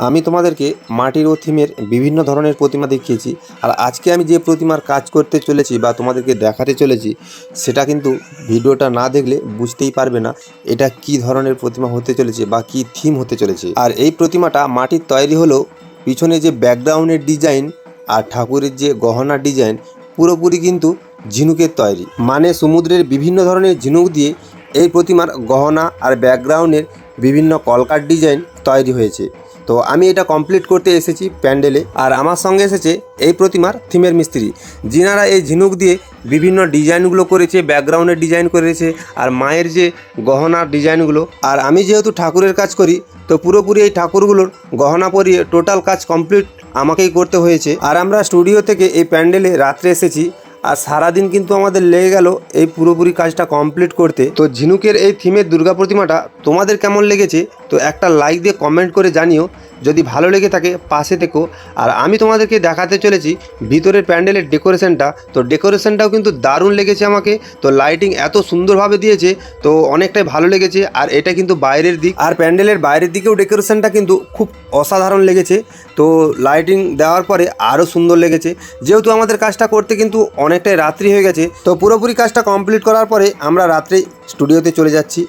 আমি তোমাদেরকে মাটির ও থিমের বিভিন্ন ধরনের প্রতিমা দেখিয়েছি। আর আজকে আমি যে প্রতিমার কাজ করতে চলেছি বা তোমাদেরকে দেখাতে চলেছি, সেটা কিন্তু ভিডিওটা না দেখলে বুঝতেই পারবে না এটা কি ধরনের প্রতিমা হতে চলেছে বা কি থিম হতে চলেছে। আর এই প্রতিমাটা মাটির তৈরি হলেও পিছনে যে ব্যাকগ্রাউন্ডের ডিজাইন আর ঠাকুরের যে গহনার ডিজাইন পুরোপুরি কিন্তু ঝিনুকের তৈরি, মানে সমুদ্রের বিভিন্ন ধরনের ঝিনুক দিয়ে এই প্রতিমার গহনা আর ব্যাকগ্রাউন্ডের বিভিন্ন কলকার ডিজাইন তৈরি হয়েছে। তো আমি এটা কমপ্লিট করতে এসেছি প্যান্ডেলে, আর আমার সঙ্গে এসেছে এই প্রতিমার থিমের মিস্ত্রি, যিনারা এই ঝিনুক দিয়ে বিভিন্ন ডিজাইনগুলো করেছে, ব্যাকগ্রাউন্ডের ডিজাইন করেছে আর মায়ের যে গহনার ডিজাইনগুলো। আর আমি যেহেতু ঠাকুরের কাজ করি, তো পুরোপুরি এই ঠাকুরগুলোর গহনা পরিয়ে টোটাল কাজ কমপ্লিট আমাকেই করতে হয়েছে। আর আমরা স্টুডিও থেকে এই প্যান্ডেলে রাত্রে এসেছি, আর সারাদিন কিন্তু আমাদের লেগে গেল এই পুরোপুরি কাজটা কমপ্লিট করতে। তো ঝিনুকের এই থিমের দুর্গা প্রতিমাটা তোমাদের কেমন লেগেছে তো একটা লাইক দিয়ে কমেন্ট করে জানিও। যদি ভালো লেগে থাকে পাশে থেকো। আর আমি তোমাদেরকে দেখাতে চলেছি ভিতরের প্যান্ডেলের ডেকোরেশনটা। তো ডেকোরেশনটাও কিন্তু দারুণ লেগেছে আমাকে। তো লাইটিং এত সুন্দরভাবে দিয়েছে, তো অনেকটাই ভালো লেগেছে। আর এটা কিন্তু বাইরের দিক, আর প্যান্ডেলের বাইরের দিকেও ডেকোরেশনটা কিন্তু খুব অসাধারণ লেগেছে। তো লাইটিং দেওয়ার পরে আরও সুন্দর লেগেছে। যেহেতু আমাদের কাজটা করতে কিন্তু অনেকটাই রাত্রি হয়ে গেছে, তো পুরোপুরি কাজটা কমপ্লিট করার পরে আমরা রাত্রে স্টুডিওতে চলে যাচ্ছি।